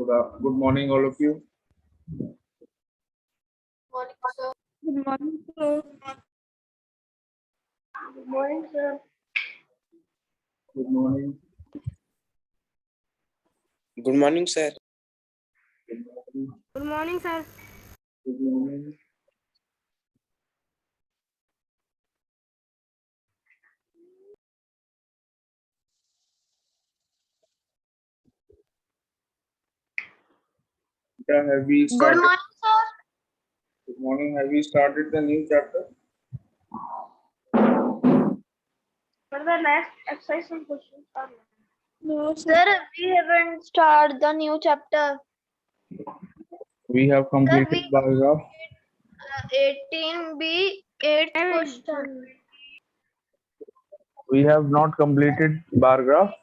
Good morning, all of you. Good morning, sir. Good morning, sir. Good morning. Good morning, sir. Good morning. Good morning, sir. Good morning. Have we Good started? morning, sir. Good morning. Have we started the new chapter? For the next exercise and questions are No, sir. Sir, we haven't started the new chapter. We have completed we- paragraph. 18B, 8th Seven. question. We have not completed bar graph.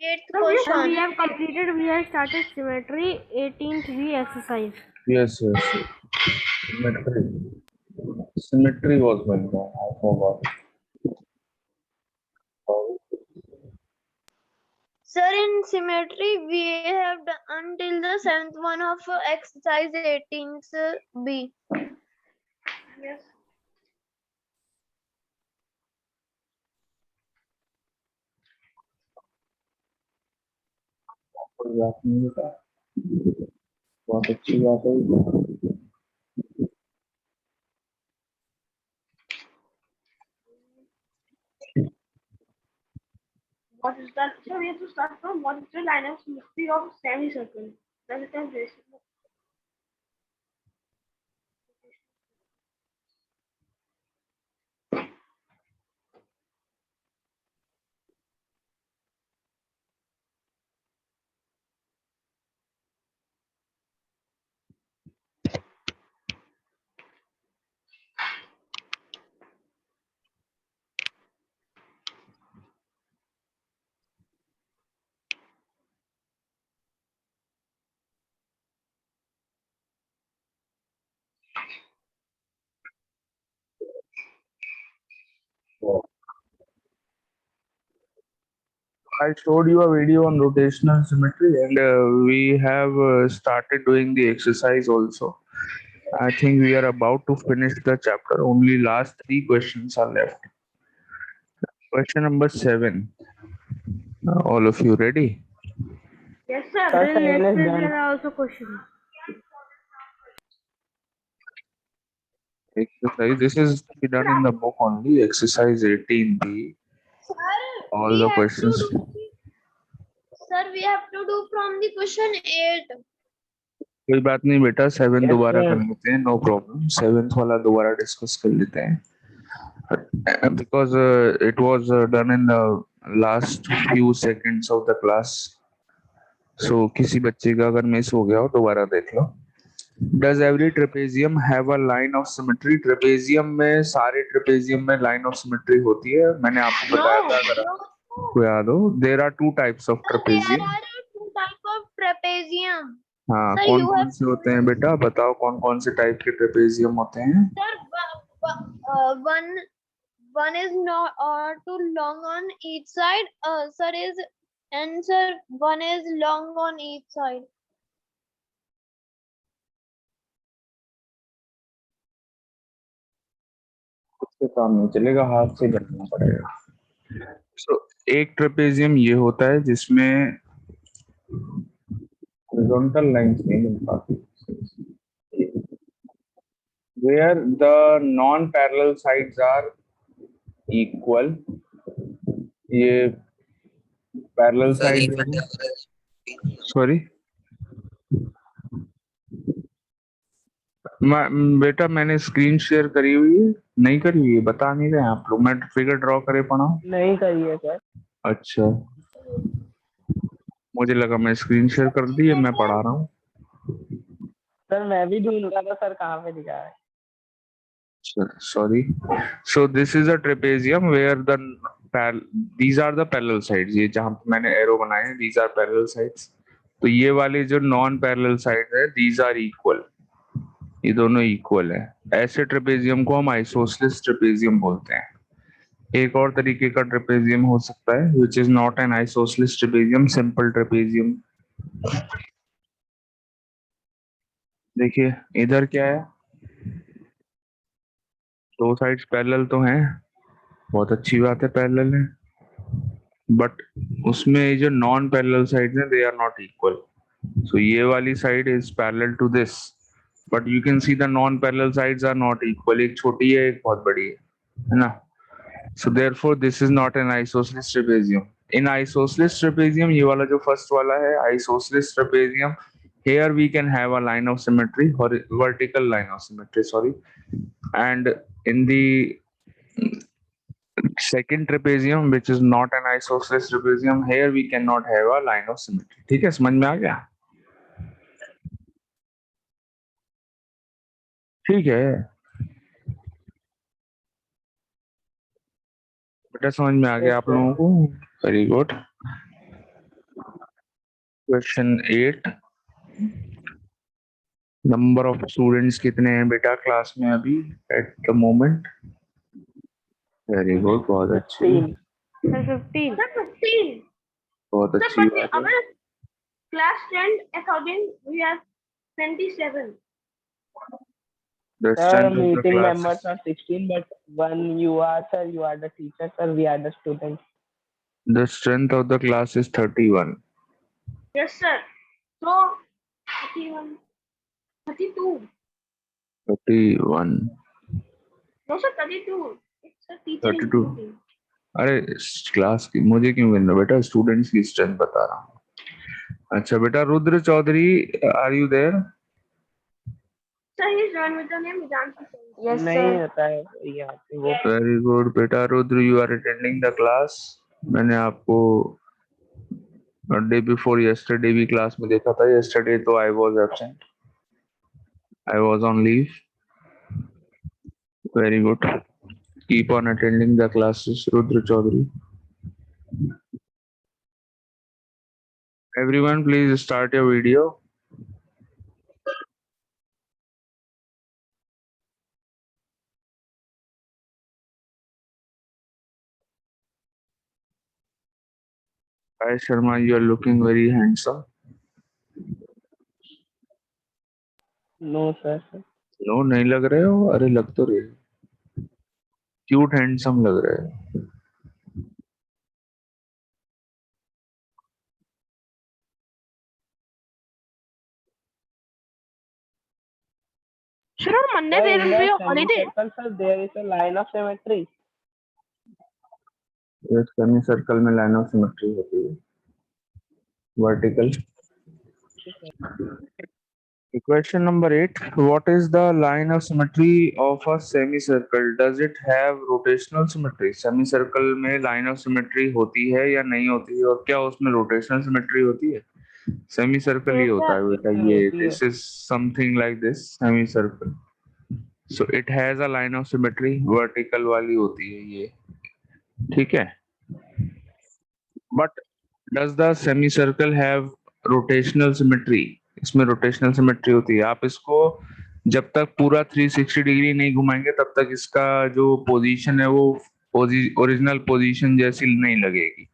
8th Sir, we question. have completed. We have started symmetry 18th V exercise. Yes. Symmetry. Symmetry was going on. I forgot. Sir, in symmetry, we have done until the 7th one of exercise 18th B. Yes. कोई बात नहीं बेटा, बहुत अच्छी बात है। What is that? So we have to start from what is the line of symmetry of semicircle? That is the basic. I showed you a video on rotational symmetry, and we have started doing the exercise also. I think we are about to finish the chapter. Only last 3 questions are left. Question number 7. All of you ready? Yes, sir. Then next there are also questions. Exercise. This is to be done in the book only. Exercise 18B. Sir, All we the have questions. to do, sir, we have to do from the question 8. कोई बात नहीं बेटा, 7 दोबारा कर लेते हैं, no problem. 7th वाला दोबारा डिस्कस कर लेते हैं, because it was done in the last few seconds of the class. So किसी बच्चे का अगर मिस हो गया हो दोबारा देख लो। Does every trapezium have a line of symmetry? Trapezium में सारे ट्रेपेजियम में लाइन ऑफ सिमेट्री होती है, मैंने आपको बताया था, अगर आपको याद हो। There are 2 types of trapezium. There are 2 types of trapezium. हाँ, Sir, कौन you कौन have से होते हैं बेटा, बताओ कौन कौन से टाइप के ट्रेपेजियम होते हैं। Sir, one is not too long on each side. Sir is and sir one is long on each side. इससे काम नहीं चलेगा, हाथ से करना पड़ेगा। सो एक ट्रेपेजियम ये होता है जिसमें हॉरिजॉन्टल लाइंस नहीं मिल पाती, where the non-parallel sides are equal. ये parallel side, sorry, बेटा मैंने स्क्रीन शेयर करी हुई है, नहीं करी हुई है, बता नहीं रहे आप लोग। मैं फिगर ड्रॉ करे पढ़ाऊं? नहीं करी है सर। अच्छा, मुझे लगा मैं स्क्रीन शेयर कर दी है, मैं पढ़ा रहा हूँ। सर मैं भी ढूंढ रहा था सर, कहाँ पे दिखा है। Sorry. So this is a trapezium where these are the parallel sides. ये जहाँ पे मैंने एरो बनाए हैं, these are parallel sides. तो ये वाले जो नॉन पैरेलल साइड है, these are equal. ये दोनों इक्वल है। ऐसे ट्रेपेजियम को हम आइसोसेलेस ट्रेपेजियम बोलते हैं। एक और तरीके का ट्रेपेजियम हो सकता है which is not an isosceles trapezium, simple trapezium. देखिए इधर क्या है, दो साइड्स पैरेलल तो हैं, बहुत अच्छी बात है पैरेलल है, बट उसमें ये जो नॉन पैरेलल साइड्स हैं they are not equal. So ये वाली side is parallel to this, but you can see the non parallel sides are not equal, एक छोटी है एक बहुत बड़ी है ना. So therefore this is not an isosceles trapezium. In isosceles trapezium, ये वाला जो first वाला है isosceles trapezium, here we can have a line of symmetry or vertical line of symmetry, sorry. And in the second trapezium, which is not an isosceles trapezium, here we cannot have a line of symmetry. ठीक है, समझ में आ गया? ठीक है बेटा, समझ में आ गया आप लोगों को? Very good. Question 8. Number of students कितने हैं बेटा क्लास में अभी at the moment? Very good, बहुत अच्छी, 15. Sir, 15. बहुत Sir, अच्छी but बात है. our class 10 according we have 27. The Sir, strength of the meeting class members is, are 16, but when you are, sir, you are the teacher, sir, we are the students. the strength of the class is 31. Yes, sir. So 31, 32. 31. No, sir, 32. It's a teacher 32. including. अरे class की मुझे क्यों गिन रहे हो बेटा, students की strength बता रहा हूँ. अच्छा बेटा Rudra Chaudhary, are you there? Sir, he is joined with the name Vidanshi Singh. Yes, नहीं sir. होता है यहाँ पे वो. वेरी गुड बेटा Rudra, you are attending the class. मैंने आपको डे बिफोर यस्टरडे भी क्लास में देखा था. यस्टरडे तो I was absent, I was on leave. Very good, keep on attending the classes Rudra Chaudhary. Everyone please start your video. Hi Sharma, you are looking very handsome. No, sir, sir. No नहीं लग रहे हो? अरे लग तो रहे हो, क्यूट हैंडसम लग रहे हो. Sir, on Monday Sir, there in will be the a holiday. semicircle, sir, there is a line of symmetry. ये सेमी सर्कल में लाइन ऑफ सिमेट्री होती है, vertical. Question number 8. What is the line of symmetry of a semicircle? Does it have rotational symmetry? Semicircle में line of symmetry होती है या नहीं होती है, और क्या उसमें rotational symmetry होती है? Semicircle ही Yes, होता है sir. बेटा Sir, ये. होती है. This is something like this semicircle. So it has a line of symmetry, vertical वाली होती है ये. ठीक है. But does the semicircle have rotational symmetry? इसमें rotational symmetry होती है. आप इसको जब तक पूरा 360 डिग्री नहीं घुमाएंगे तब तक इसका जो पोजीशन है वो ओरिजिनल पोजीशन जैसी नहीं लगेगी.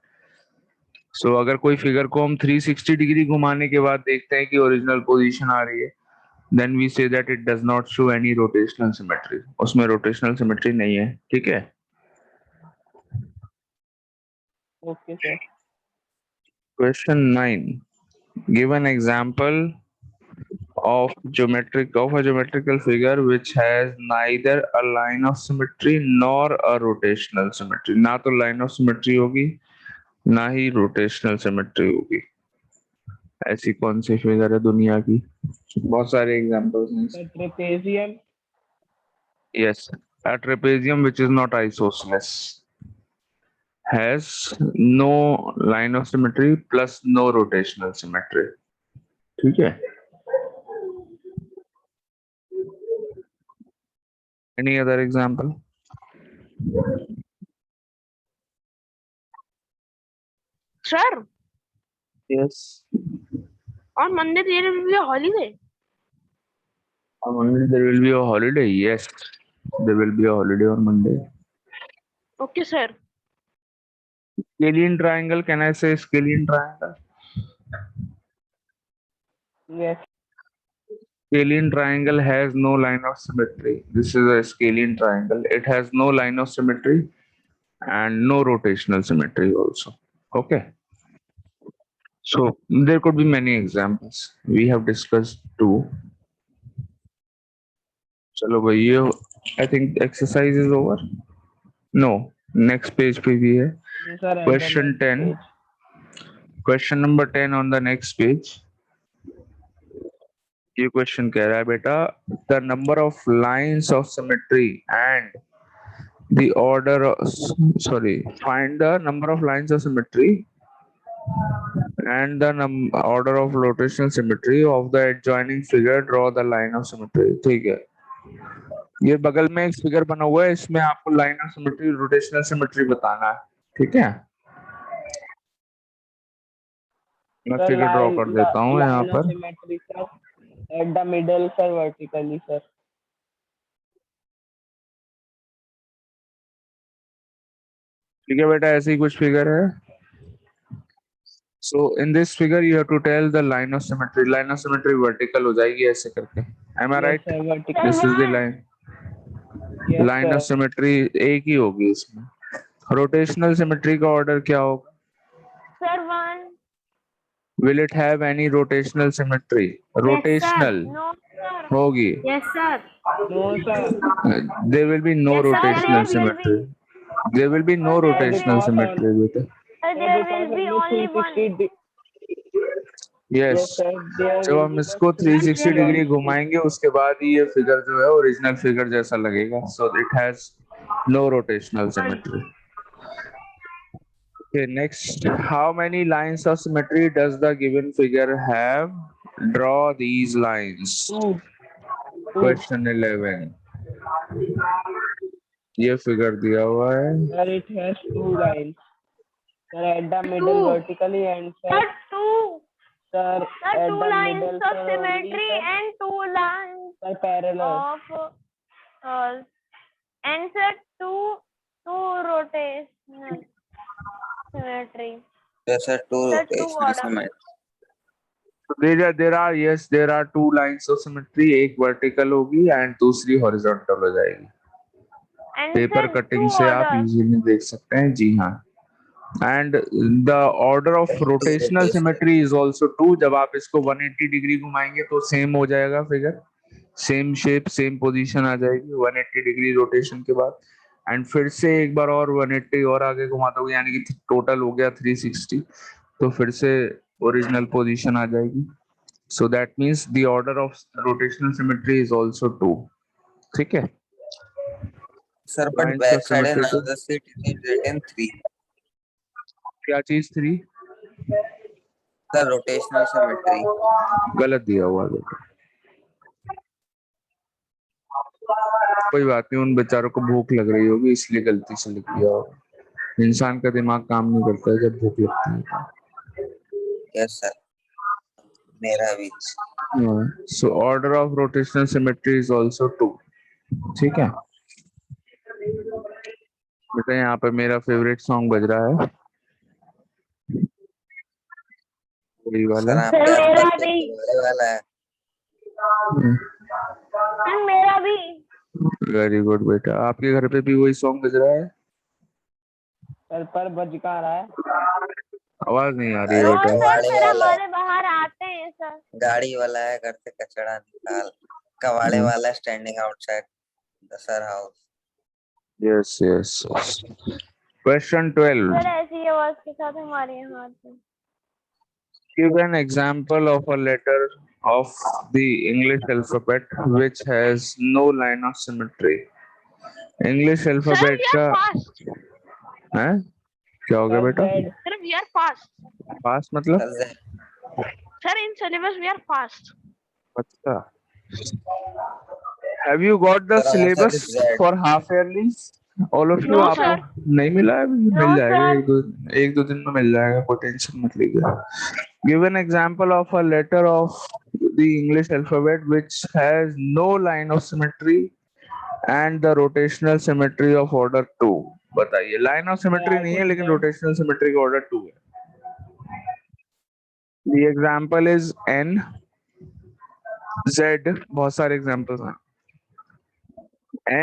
सो अगर कोई फिगर को हम 360 डिग्री घुमाने के बाद देखते हैं कि ओरिजिनल पोजीशन आ रही है, then we say that it does not show any rotational symmetry. उसमें रोटेशनल सिमेट्री नहीं है. ठीक है. Okay, sir. Question 9. Give an example of a geometrical figure which has neither a line of symmetry nor a rotational symmetry. ना तो line of symmetry होगी ना ही rotational symmetry होगी. ऐसी कौन सी फिगर है दुनिया की? बहुत सारे एग्जांपल्स हैं. The trapezium. Yes, a trapezium which is not isosceles has no line of symmetry plus no rotational symmetry. ठीक है. Any other example? Sir, Yes. on Monday there will be a holiday. On Monday there will be a holiday. Yes, there will be a holiday on Monday. Okay, sir. Scalene triangle. Can I say scalene triangle? Yes. Scalene triangle has no line of symmetry. This is a scalene triangle. It has no line of symmetry and no rotational symmetry also. Okay. So there could be many examples. We have discussed two. चलो भाई ये I think exercise is over. No, next page पे भी है. Yes, sir, at the Question next 10. page. Question number 10 on the next page. ये question कह रहा है बेटा the number of lines of symmetry and the order sorry find the number of lines of symmetry and the order of rotational symmetry of the adjoining figure. Draw the line of symmetry. ठीक है, ये बगल में एक figure बना हुआ है, इसमें आपको line of symmetry rotational symmetry बताना है. ठीक है, मैं Sir, फिगर ड्रॉ कर देता हूँ यहाँ line of पर. symmetry, sir. At the middle, sir, vertically, sir. ठीक है बेटा, ऐसे ही कुछ फिगर है. So in this figure you have to tell the line of symmetry. Line of symmetry vertical हो जाएगी ऐसे करके. Am I Yes, right? sir, vertical. This is the line. Yes, line of sir. Symmetry एक ही होगी इसमें. Rotational symmetry का order क्या होगा? Sir, 1. Will it have any rotational symmetry? Rotational No, sir. होगी. Yes, sir. No, sir. There will be no Yes, sir, rotational there will symmetry. be. There will be no Sir, there rotational will be. symmetry with it. Sir, Sir, there because will be only only one. 360 Yes. Yes, sir. There जब will हम be इसको just 360 degree 360 घुमाएंगे उसके बाद ही ये figure जो है original figure जैसा लगेगा. So it has no rotational symmetry. Okay, next. How many lines of symmetry does the given figure have? Draw these lines. Two. Question 11. ये फिगर दिया हुआ है. Sir, it has 2 lines. Sir, at the middle, Two. vertically, and Sir, sir, 2. sir, Sir, at 2 the lines middle, of sir, symmetry only, and 2 lines sir, parallel. of and sir, 2 rotational symmetry. Yes, sir, two Sir, 2 rotational order. symmetry. So there are two lines of symmetry. एक vertical होगी and दूसरी horizontal हो जाएगी. And paper sir, cutting 2 से आप orders. Easily देख सकते हैं. जी हाँ. And the order of rotational symmetry is also 2. जब आप इसको 180 डिग्री घुमाएंगे तो सेम हो जाएगा figure. Same shape same position आ जाएगी 180 डिग्री रोटेशन के बाद. एंड फिर से एक बार और 180 और आगे घुमा दोगे यानी कि टोटल हो गया 360. तो फिर से ओरिजिनल पोजीशन आ जाएगी. So that means the order of rotational symmetry is also 2. ठीक है. Sir, but Lines of back side and symmetry to another seat it is written 3. क्या चीज 3? Sir, rotational symmetry. गलत दिया हुआ देखो. कोई बात नहीं, उन बेचारों को भूख लग रही होगी इसलिए गलती से लिख दिया होगा. इंसान का दिमाग काम नहीं करता है जब भूख लगती है. Yes, sir. मेरा भी. So order of rotational symmetry is also 2. ठीक है बेटा, यहाँ पे मेरा फेवरेट सॉन्ग बज रहा है, वही Sir, वाला. आपके मेरा आसपास भी. तो वाला है. And मेरा भी. वेरी गुड बेटा. आपके घर पे भी वही सॉन्ग बज रहा है? सर पर बज कहाँ रहा है? आवाज नहीं आ रही है अरे बेटा. और सर कबाड़ी फिर वाला हमारे बाहर आते हैं सर. गाड़ी वाला है, घर से कचरा निकाल. कबाड़े वाला standing outside the sir house. Yes yes. Question 12. Sir ऐसी आवाज के साथ हमारे यहाँ आते हैं. Give an example of a letter of the English alphabet which has no line of symmetry. English Sir, alphabet we का are fast. है क्या हो गया Sir, बेटा? Z. Sir, we are fast. पास मतलब? Sir, in syllabus we are fast. अच्छा. Have you got the Sir, answer syllabus is Z. for half yearly? All of you No, आपको sir. नहीं मिला है? मिल No, जाएगा. sir. एक दो दिन में मिल जाएगा. कोई टेंशन मत लीजिए. Give an example of a letter of the English alphabet which has no line of symmetry and the rotational symmetry of order 2. बताइए. लाइन ऑफ सिमेट्री नहीं है लेकिन रोटेशनल सिमेट्री का ऑर्डर 2 है. The example is N. Z, बहुत सारे examples हैं,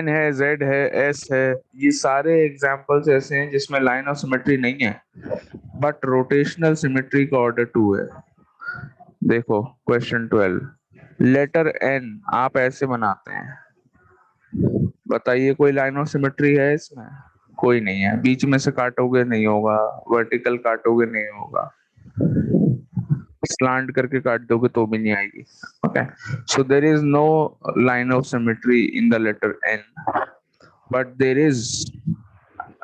N है, Z है, S है, ये सारे एग्जांपल्स ऐसे हैं जिसमें लाइन ऑफ सिमेट्री नहीं है, बट रोटेशनल सिमेट्री का ऑर्डर 2 है। देखो क्वेश्चन 12, लेटर N आप ऐसे बनाते हैं, बताइए कोई लाइन ऑफ सिमेट्री है इसमें? कोई नहीं है। बीच में से काटोगे नहीं होगा, वर्टिकल काटोगे नहीं होगा, स्लांट करके काट दोगे तो भी नहीं आएगी। Okay, so there is no line of symmetry in the letter N, but there is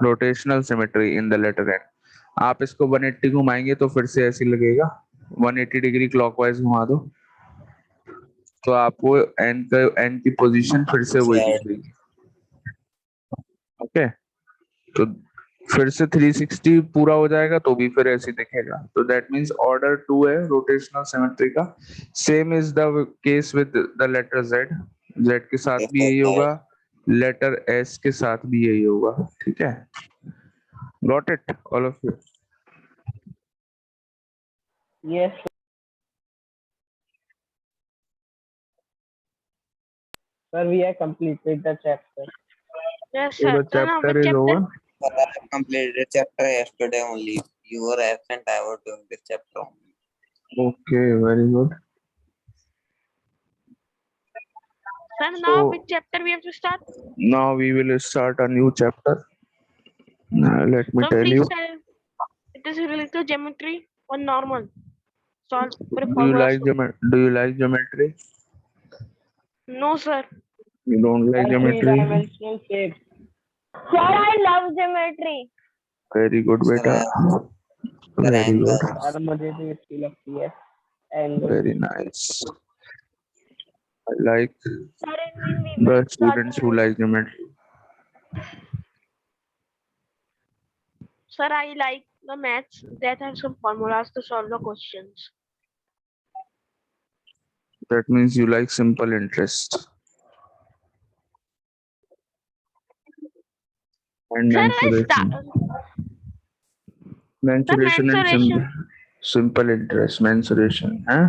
rotational symmetry in the letter N। आप इसको 180 घुमाएंगे तो फिर से ऐसे लगेगा, 180 डिग्री क्लॉकवाइज घुमा दो तो आपको N की पोजीशन फिर से वही Z दिखेगी। ओके, तो फिर से 360 पूरा हो जाएगा तो भी फिर ऐसे दिखेगा, तो दैट मींस ऑर्डर 2 है रोटेशनल सिमेट्री का। Same is the case with the letter Z के साथ भी यही होगा, लेटर S के साथ भी यही होगा। ठीक है, got it all of you? Yes, sir, we have completed the chapter. Yes, So sir. the So now which chapter is chapter? over. Sir, I have completed chapter yesterday only. You were absent. I was doing this chapter only. Okay, very good. Sir, now So which chapter we have to start? now we will start a new chapter. Let me So tell please you. tell. It is related to geometry or normal. Solve for Do you formulas. like geometry? No, sir. You don't like Sir, geometry? three-dimensional shapes. Sir, I love geometry. Very good, Sir, beta. sir, Very good. angles. Sir, मुझे भी अच्छी लगती है angle. Very nice. I like Sir, and when we will the start students who like geometry. Sir, I like the maths that have some formulas to solve the questions. That means you like simple interest. And Sir, I mensuration. start. Mensuration and mensuration. simple interest. Mensuration. हाँ?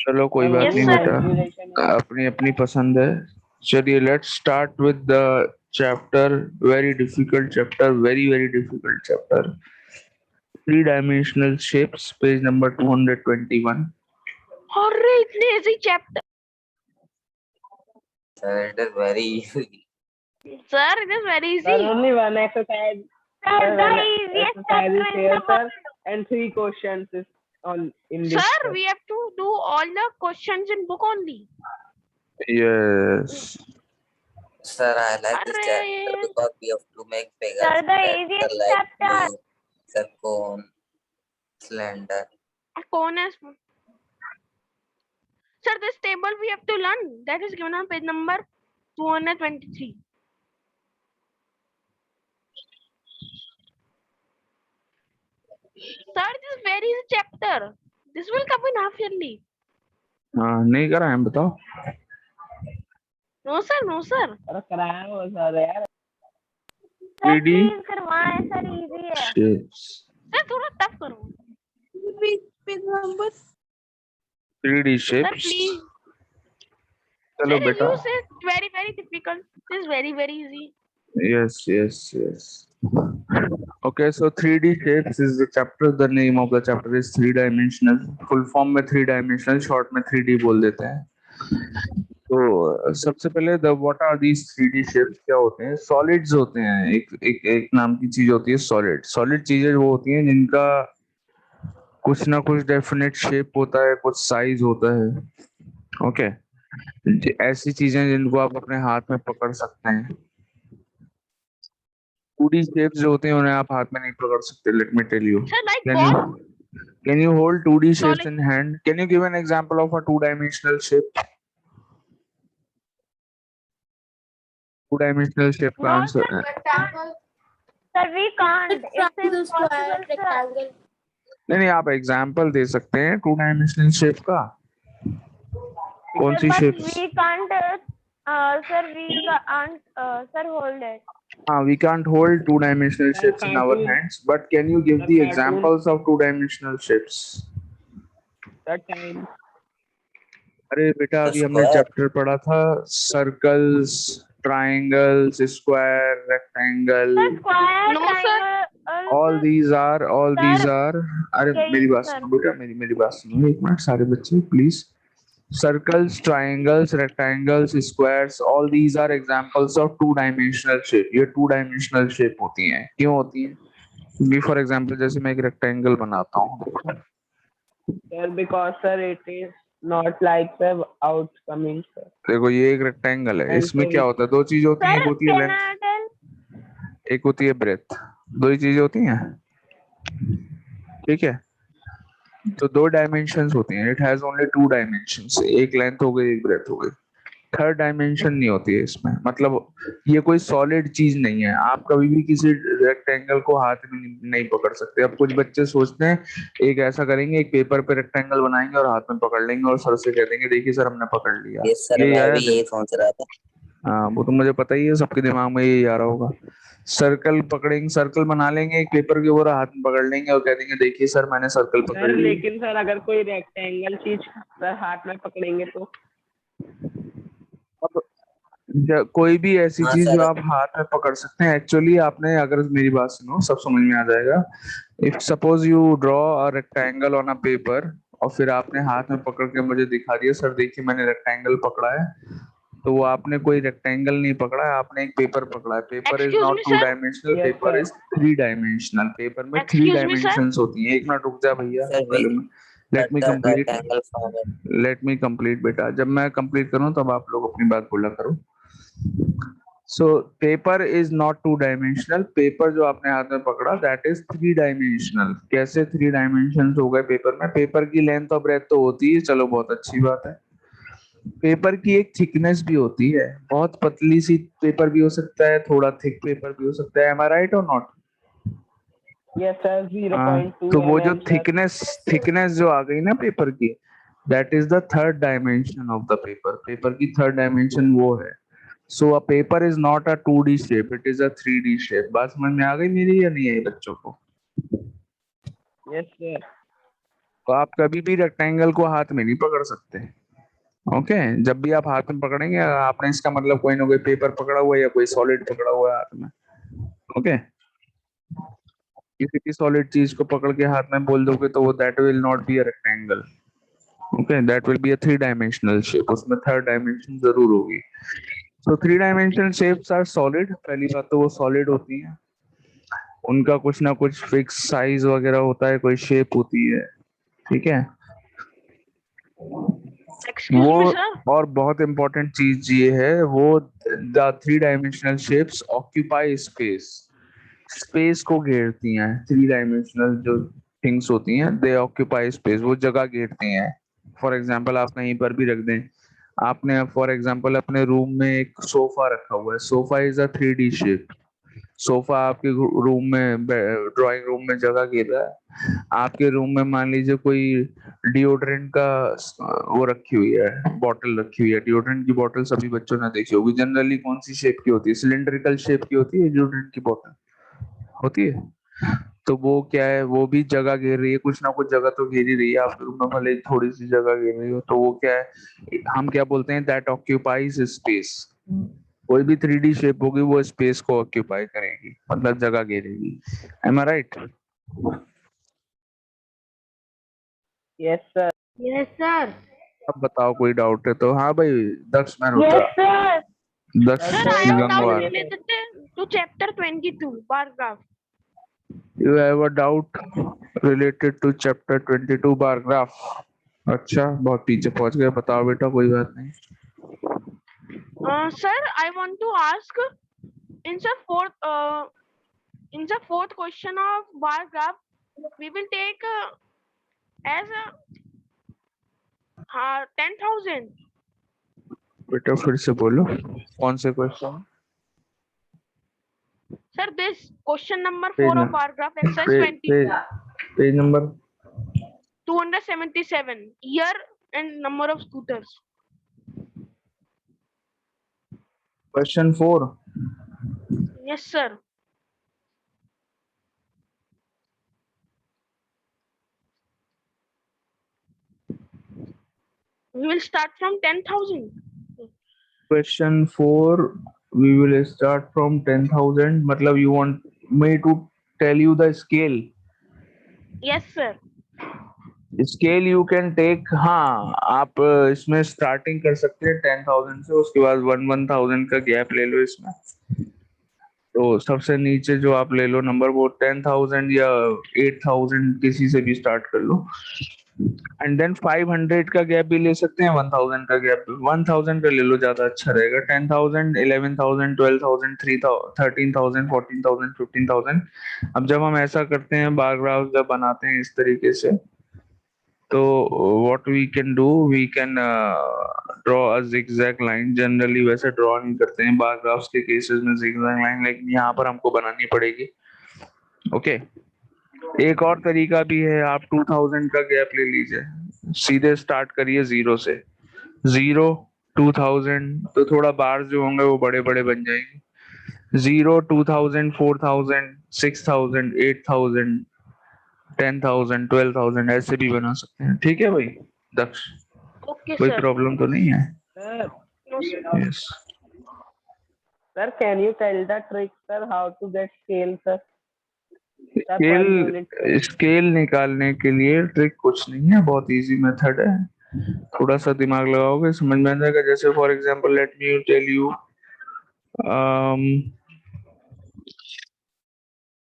चलो कोई Sir, बात Yes, नहीं sir. बेटा, mensuration is अपनी अपनी पसंद है। चलिए let's start with the chapter, very difficult chapter, very difficult chapter. Three-dimensional shapes, page number 221. अरे इतने easy chapter. Sir, it is very easy. Sir, it is very Sir, easy. only one exercise. Sir, Sir, the one easiest exercise is chapter in here, the sir, world. and 3 questions is on in this. Sir, we have to do all the questions in book only. Yes. Sir, I like this chapter अरे because we have to make figures. Sir, the Character easiest like chapter. cube, circle, cylinder. कौन है इसमें? Sir, this table we have to learn. That is given on page number 223. Sir, this is very easy chapter. This will come in half yearly. हाँ, नहीं करा है बताओ। No, sir. No, sir. अरे कराया हो सर यार. Sir, 3D please करवाएं. Sir, easy है. shapes. Sir, थोड़ा tough करो. 3D Sir, shapes. please. चलो Sir, बेटा। you say very difficult. This is very easy. Yes. Okay, so 3D shapes is the chapter. The name of the chapter is three-dimensional. Full form में 3-dimensional, short में 3D बोल देते हैं। तो सबसे पहले what are these 3D shapes क्या होते हैं? Solids होते हैं। एक नाम की चीज होती है solid. Solid चीजें वो होती हैं जिनका कुछ ना कुछ डेफिनेट शेप होता है, कुछ साइज होता है। ओके, ऐसी चीजें जिनको आप अपने हाथ में पकड़ सकते हैं। 2D shapes जो होते हैं उन्हें आप हाथ में नहीं पकड़ सकते। Let me tell you. Sir, like what? Can you hold 2D shapes Solid. in hand? Can you give an example of a two-dimensional shape? Two-dimensional shape का No, answer sir, rectangle. Sir, we can't. It's impossible, sir. नहीं, आप example दे सकते हैं to dimensional shape का। कौन सी But shape? we can't. Sir, we can't. Sir, hold it. We can't hold two-dimensional Sir, shapes in our cartoon. hands, but can you give Sir, the cartoon. examples of two-dimensional shapes? Sir, time. अरे बेटा अभी हमने square chapter पढ़ा था circles, triangles, square, rectangle, Square, No, sir. all these Sir, are अरे यही मेरी बात sir. सुनो बेटा, मेरी बात सुनो एक मिनट सारे बच्चे please. Circles, triangles, rectangles, squares, all these are examples of two dimensional shape. ये टू डायमेंशनल शेप होती हैं। क्यों होती हैं? क्योंकि फॉर एग्जांपल जैसे मैं एक रेक्टेंगल बनाता हूँ, Sir, because sir, it is not like the outcoming, sir. देखो ये एक रेक्टेंगल है, And इसमें so क्या होता है? दो चीज होती हैं, एक होती है can लेंथ, I tell? एक होती है ब्रेथ। दो ही चीजें होती हैं, ठीक है? तो दो डायमेंशंस होती हैं। It has only to dimensions, एक लेंथ हो गई, एक ब्रेथ हो गई। थर्ड डायमेंशन नहीं होती है इसमें। मतलब ये कोई सॉलिड चीज नहीं है। आप कभी भी किसी रेक्टेंगल को हाथ में नहीं पकड़ सकते। अब कुछ बच्चे सोचते हैं एक ऐसा करेंगे, एक पेपर पे रेक्टेंगल बनाएंगे और हाथ में पकड़ लेंगे और सर से कह देंगे देखिए सर हमने पकड़ लिया। ये सर ये मैं आया भी यही सोच रहा था। हाँ वो तो मुझे पता ही है, सबके दिमाग में यही आ रहा होगा। सर्कल पकड़ेंगे, सर्कल बना लेंगे एक पेपर के ऊपर, हाथ में पकड़ लेंगे और कह देंगे देखिए सर मैंने सर्कल सर पकड़ ली। लेकिन सर अगर कोई रेक्टेंगल चीज सर हाथ में पकड़ेंगे तो अब कोई भी ऐसी हाँ चीज जो सर। आप हाथ में पकड़ सकते हैं, एक्चुअली आपने अगर मेरी बात सुनो सब समझ में आ जाएगा। If suppose you draw a rectangle on a paper और फिर आपने हाथ में पकड़ के मुझे दिखा दिया सर देखिए मैंने रेक्टेंगल पकड़ा है, तो वो आपने कोई रेक्टेंगल नहीं पकड़ा है, आपने एक पेपर पकड़ा है। Paper is Excuse not me, two sir. Dimensional, yes paper sir. Is three dimensional. Paper में three Excuse me, sir. Dimensions होती हैं। एक मिनट रुक जा भैया, सर वी पहले let cut me the complete, rectangle form it. Let me complete बेटा। जब मैं कंप्लीट करूं तब आप लोग अपनी बात बोला करो। So paper is not two dimensional. Paper जो आपने हाथ में पकड़ा दैट इज थ्री डायमेंशनल। कैसे थ्री डायमेंशन हो गए पेपर में? पेपर की लेंथ और ब्रेथ तो होती है, चलो बहुत अच्छी बात है। पेपर की एक थिकनेस भी होती है, बहुत पतली सी पेपर भी हो सकता है, थोड़ा थिक पेपर भी हो सकता है। एम आई राइट और नॉट? यस सर 0.2 तो वो जो mm सर. थिकनेस जो आ गई ना पेपर की, that is the third dimension of the paper. Paper की थर्ड डायमेंशन वो है। So a paper is not a 2D shape, it is a 3D shape. बात समझ में आ गई मेरी या नहीं आई बच्चों को? Yes sir. तो आप कभी भी रेक्टेंगल को हाथ में नहीं पकड़ सकते। ओके जब भी आप हाथ में पकड़ेंगे आपने इसका मतलब कोई ना कोई पेपर पकड़ा हुआ है या कोई सॉलिड पकड़ा हुआ है हाथ में। ओके किसी भी सॉलिड चीज को पकड़ के हाथ में बोल दोगे तो वो that will not be a rectangle. Okay that will be a three dimensional shape, उसमें थर्ड डायमेंशन जरूर होगी। So three dimensional shapes are solid. पहली बात तो वो सॉलिड होती हैं, उनका कुछ ना कुछ फिक्स साइज वगैरह होता है, कोई शेप होती है, ठीक है? Excuse वो me, sir. और बहुत इंपॉर्टेंट चीज ये है, वो the three dimensional shapes occupy space. Space को घेरती हैं। थ्री डायमेंशनल जो थिंग्स होती हैं दे ऑक्यूपाई स्पेस, वो जगह घेरती हैं। फॉर एग्जांपल आप कहीं पर भी रख दें, आपने फॉर एग्जांपल अपने रूम में एक सोफा रखा हुआ है, sofa is a 3D shape. Sofa आपके रूम में, ड्राइंग रूम में जगह घेर रहा है। आपके रूम में मान लीजिए कोई डिओड्रेंट का वो रखी हुई है, बॉटल रखी हुई है। डिओड्रेंट की बॉटल सभी बच्चों ने देखी होगी। जनरली कौन सी शेप की होती है? सिलिंड्रिकल शेप की होती है डिओड्रेंट की बॉटल, होती है। तो वो क्या है, वो भी जगह घेर रही है, कुछ ना कुछ जगह तो घेर ही रही है। आपके रूम में भले ही थोड़ी सी जगह घेर रही हो, तो वो क्या है, हम क्या बोलते हैं, दैट ऑक्यूपाइज स्पेस। कोई भी 3D शेप होगी वो स्पेस को ऑक्यूपाई करेगी, मतलब जगह घेरेगी। Am I right? Yes sir. Yes, sir. अब बताओ कोई डाउट है तो। हाँ भाई दक्ष मैं Rudra, yes sir. Daksh Sir, I कोई have a डाउट doubt नहीं गंगवार। है sir. related to chapter 22, bar graph. You have a doubt related to chapter 22 bar graph? अच्छा बहुत पीछे पहुंच गए, बताओ बेटा कोई बात नहीं। Sir, I want to ask in the fourth question of bar graph, we will take as 10,000. बेटा फिर से बोलो कौन से question? Sir, this question number page 4 of bar graph exercise page 20, page page number 277 year and number of scooters. Question 4। Yes, sir. We will start from 10,000. Question 4, we will start from 10,000. मतलब you want me to tell you the scale? Yes, sir. Scale you can take, हाँ आप इसमें starting कर सकते हैं 10,000 से, उसके बाद 1,000 का गैप ले लो इसमें। तो सबसे नीचे जो आप ले लो नंबर वो 10,000 या 8,000 किसी से भी स्टार्ट कर लो, एंड देन 500 का गैप भी ले सकते हैं, 1,000 का गैप, 1,000 का ले लो ज्यादा अच्छा रहेगा। 10,000, 11,000, 12,000, 3,000, 13,000, 14,000, 15,000। अब जब हम ऐसा करते हैं, बार ग्राफ जब बनाते हैं इस तरीके से, तो what we can do, we can draw a zigzag line। Generally वैसे ड्रॉ नहीं करते हैं बार ग्राफ्स के केसेस में zigzag line, लेकिन यहाँ पर हमको बनानी पड़ेगी। ओके, एक और तरीका भी है, आप 2,000 का गैप ले लीजिए, सीधे स्टार्ट करिए 0 से, 0, 2,000, तो थोड़ा बार जो होंगे वो बड़े बड़े बन जाएंगे। 0, 2,000, 4,000, 6,000, 8,000, 10,000, 12,000 ऐसे भी बना सकते हैं। ठीक है भाई दक्ष, Okay, कोई sir. प्रॉब्लम तो नहीं है? Sir, No, sir. Yes. sir, can you tell the trick, sir, how to get scale, sir? Sir, per scale, unit, sir. Scale निकालने के लिए ट्रिक कुछ नहीं है, बहुत इजी मेथड है, थोड़ा सा दिमाग लगाओगे समझ में आ जाएगा। जैसे for example let me tell you,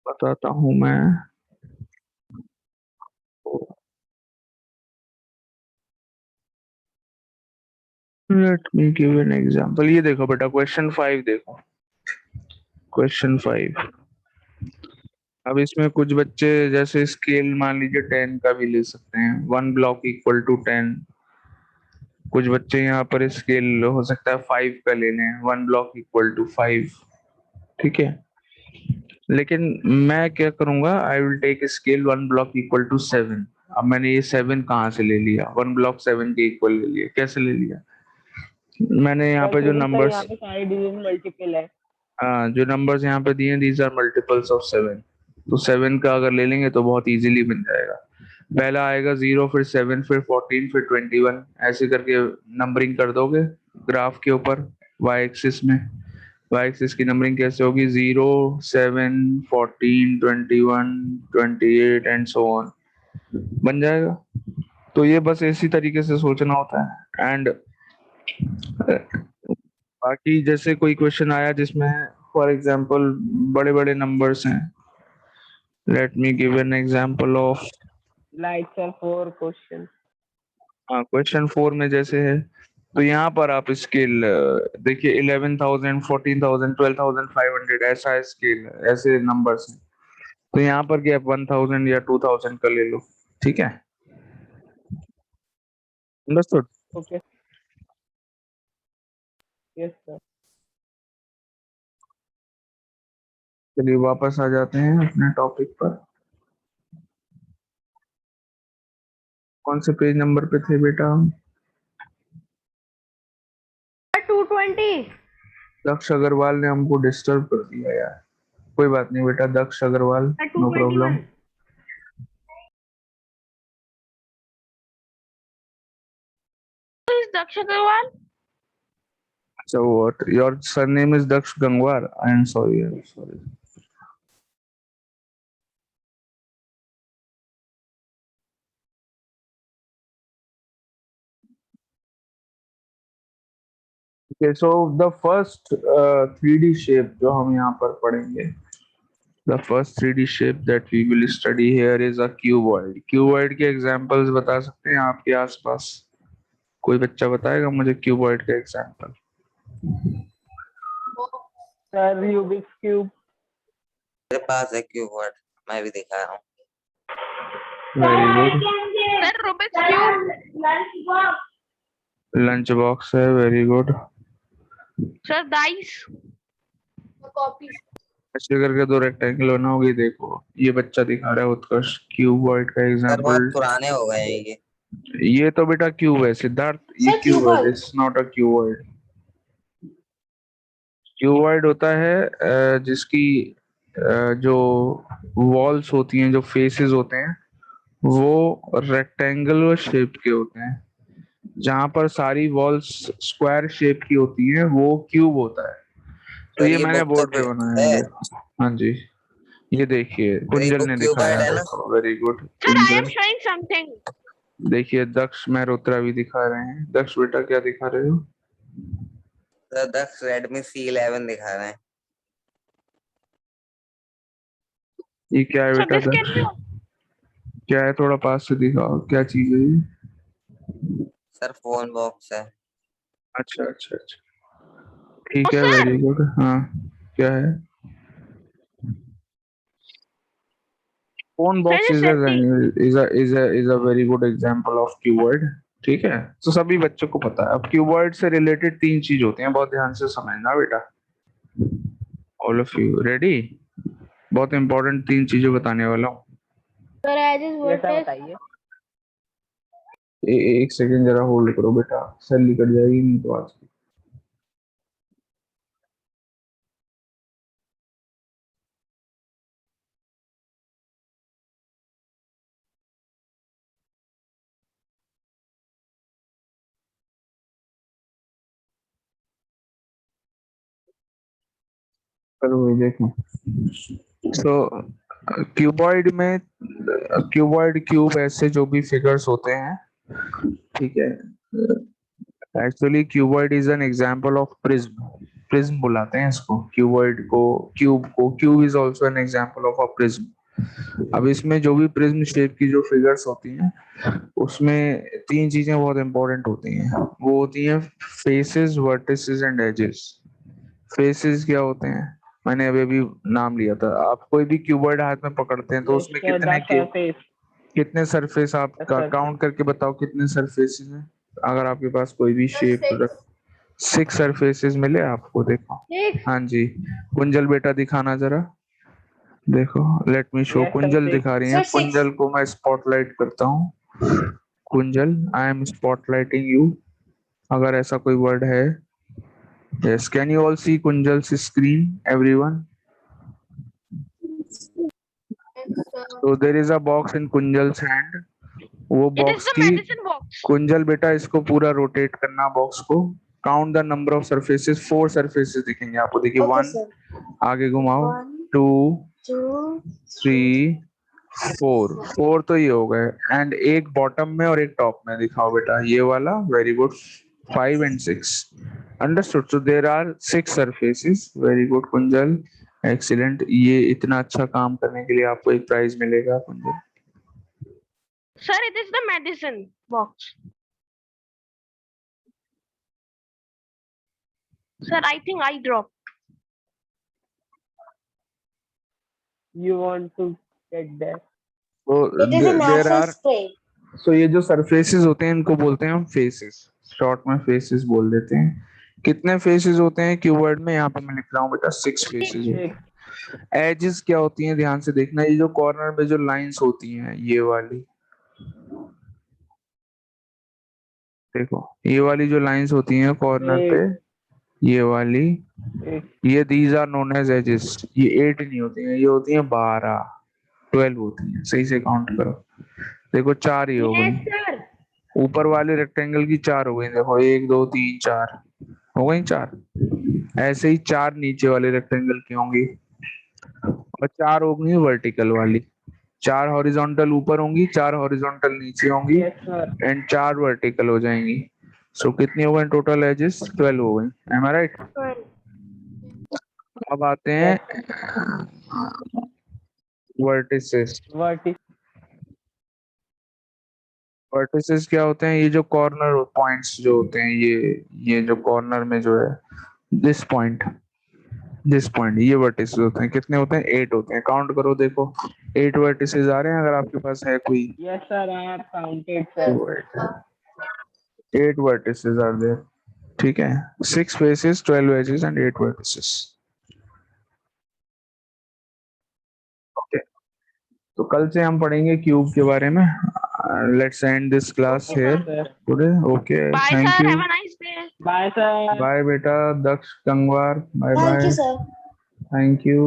बताता हूँ मैं, let me give an example. ये देखो बेटा क्वेश्चन 5 देखो, क्वेश्चन 5। अब इसमें कुछ बच्चे जैसे स्केल मान लीजिए 10 का भी ले सकते हैं, 1 ब्लॉक इक्वल टू 10। कुछ बच्चे यहाँ पर स्केल हो सकता है 5 का ले लें, 1 ब्लॉक इक्वल टू 5। ठीक है, लेकिन मैं क्या करूंगा, I will take scale 1 block equal to 7। अब मैंने ये 7 कहाँ से ले लिया, 1 ब्लॉक 7 के इक्वल ले लिया, कैसे ले लिया? मैंने यहाँ Sir, पे जो क्योंकि sir नंबर्स, यहाँ पे सारे डिजिट मल्टीपल है। हाँ जो नंबर्स यहाँ पे दिए दीज आर मल्टीपल्स ऑफ 7, तो 7 का अगर ले लेंगे तो बहुत इजीली बन जाएगा। पहला आएगा 0, फिर 7, फिर 14, फिर 21, ऐसे करके नंबरिंग कर दोगे ग्राफ के ऊपर y एक्सिस में। y एक्सिस की नंबरिंग कैसे होगी, 0, 7, 14, 21, 28 एंड सो ऑन, बन जाएगा। तो ये बस इसी तरीके से सोचना होता है। एंड बाकी जैसे कोई क्वेश्चन आया जिसमें फॉर एग्जांपल बड़े बड़े नंबर्स हैं, late me give an example of, Like, sir, 4 questions. हाँ क्वेश्चन 4 में जैसे है, तो यहाँ पर आप स्केल देखिए 11,000, 14,000, 12,500 ऐसा स्केल, ऐसे नंबर्स हैं, तो यहाँ पर गैप 1,000 या 2,000 का ले लो। ठीक है, अंडरस्टूड? Okay. Yes, sir. चलिए वापस आ जाते हैं अपने टॉपिक पर। कौन से पेज नंबर पे थे बेटा हम? 220. दक्ष अग्रवाल ने हमको डिस्टर्ब कर दिया यार, कोई बात नहीं बेटा, Daksh Agarwal, no problem. Who is Daksha Agarwal? So what? Your surname is Daksh Gangwar. I am sorry. I am sorry. Okay, so the first 3D shape जो हम यहाँ पर पढ़ेंगे, the first 3D shape that we will study here is a cuboid. Cuboid के examples बता सकते हैं आपके आसपास? कोई बच्चा बताएगा मुझे cuboid के example? Sir, Rubik's cube. मेरे पास है क्यूबवर्ड, मैं भी दिखा रहा हूँ। Very good. Sir, Rubik's Cube. Lunch box है, very good. Sir, dice. ऐसे करके दो रेक्टेंगल बनाओगे, देखो ये बच्चा दिखा रहा है उत्कर्ष क्यूबॉइड का सर बहुत एग्जांपल। पुराने हो गए हैं ये। ये तो बेटा क्यूब है सिद्धार्थ, ये क्यूब है, this not a cuboid. Cuboid होता है जिसकी जो वॉल्स होती हैं, जो फेसेस होते हैं, वो रेक्टेंगुलर शेप के होते हैं। जहां पर सारी वॉल्स स्क्वायर शेप की होती हैं वो क्यूब होता है। तो सर ये ये मैंने बुक तो बोर्ड पे बनाया है, है। देखो। हाँ जी, ये देखिए सर ये कुंजल बुक ने दिखाया, क्यूबॉइड है ना? देखो, very good Sir, I am Kunjal. showing something. देखिए दक्ष मेहरोत्रा भी दिखा रहे हैं। दक्ष बेटा क्या दिखा रहे हो? सर 10 रेडमी C11 दिखा रहे हैं। ये क्या है So बेटा this can दक्ष? be. क्या है, थोड़ा पास से दिखाओ, क्या चीज है ये? सर फोन बॉक्स है। अच्छा अच्छा अच्छा, ठीक Oh, है, sir. Very good. हाँ, क्या है? Phone Sir, box just let me. Is a very good example of keyword. ठीक है, तो सभी बच्चों को पता है। अब कीवर्ड से रिलेटेड तीन चीज होती हैं, बहुत ध्यान से समझना बेटा। All of you ready? बहुत इंपॉर्टेंट तीन चीजें बताने वाला हूँ। Sir, as is ये सर vertex. बताइए। एक सेकंड जरा होल्ड करो बेटा, सैलरी कट जाएगी नहीं तो आज की। चलो ये देखो। सो क्यूबॉइड में, क्यूबॉइड क्यूब ऐसे जो भी फिगर्स होते हैं, ठीक है। Actually cuboid is an example of prism. Prism बुलाते हैं इसको, क्यूबॉइड को, क्यूब को। Cube is also an example of a prism. अब इसमें जो भी प्रिज्म शेप की जो फिगर्स होती हैं, उसमें तीन चीजें बहुत इंपॉर्टेंट होती हैं। वो होती हैं faces, vertices and edges. Faces क्या होते हैं? मैंने अभी अभी नाम लिया था। आप कोई भी क्यूबॉइड हाथ में पकड़ते हैं तो Yes, उसमें sir, the surface. कितने सरफेस आप The surface. काउंट करके बताओ कितने सरफेसेस हैं? अगर आपके पास कोई भी शेप Six. 6 सरफेसेस मिले आपको, देखो। Six. हाँ जी, कुंजल बेटा दिखाना जरा, देखो, let me show. Yes, sir, Kunjal 6. दिखा रही है। Sir, six. कुंजल को मैं स्पॉटलाइट करता हूँ। Kunjal, I am spotlighting you. अगर ऐसा कोई वर्ड है, yes, can you all see Kunjal's screen everyone? तो there is a box in Kunjal's hand. वो It is बॉक्स the की, medicine box. कुंजल बेटा इसको पूरा रोटेट करना बॉक्स को। Count the number of surfaces. 4 surfaces दिखेंगे आपको, देखिए। Okay, 1, sir. आगे घुमाओ, 1, 2, 2, 3, 4 तो ये हो गए। एंड एक बॉटम में और एक टॉप में दिखाओ बेटा, ये वाला, very good. 5 and 6, understood. So there are 6 surfaces, very good Kunjal, excellent. ये इतना अच्छा काम करने के लिए आपको एक प्राइज मिलेगा Kunjal. Sir, it is the medicine box. Sir, I think I dropped. You want to get there. तो It is a there nasal are, spray. So ये जो सरफेसेस होते हैं इनको बोलते हैं हम फेसेस, शॉर्ट में फेसेस बोल देते हैं। कितने फेसेस होते हैं क्यूबॉइड में? यहाँ पे मैं लिख रहा हूँ बेटा, 6 फेसेस होते 6. हैं। एजेस क्या होती हैं, ध्यान से देखना। ये जो कॉर्नर में जो लाइंस होती हैं, ये वाली, देखो, ये वाली जो लाइंस होती हैं कॉर्नर पे, 8. ये वाली, 8. ये these are known as edges. ये 8 नहीं होती हैं, ये होती हैं 12, 12 होती हैं। सही से काउंट करो, देखो 4 ही हो Yes, गई। sir. ऊपर वाले रेक्टेंगल की 4 हो गई, देखो, 1 2 3 4 हो गई 4। ऐसे ही 4 नीचे वाले रेक्टेंगल की होंगी, और 4 होंगी वर्टिकल वाली। 4 हॉरिजॉन्टल ऊपर होंगी, 4 हॉरिजॉन्टल नीचे होंगी, Yes, sir. एंड 4 वर्टिकल हो जाएंगी। सो कितनी हो गई टोटल एजेस? 12 हो गई। M I right? अब आते Yes. हैं वर्टिसेस। Vertex. वर्टिसेस क्या होते हैं? ये जो कॉर्नर पॉइंट्स जो होते हैं, ये जो कॉर्नर में जो है, दिस पॉइंट, दिस पॉइंट, ये वर्टिसेस होते हैं। कितने होते हैं? 8 होते हैं। काउंट करो, देखो 8 वर्टिसेस आ रहे हैं, अगर आपके पास है कोई। Yes, sir, I have counted, sir. 8 vertices are there, ठीक है। 6 faces, 12 edges and 8 vertices। Okay, तो कल से हम पढ़ेंगे क्यूब के बारे में। Let's end this class Okay, here sir. Today. Okay, Bye, thank sir. You. Have a nice day. Bye, sir. Bye बेटा Daksh Kangwar, bye Thank bye, you, sir. Thank you.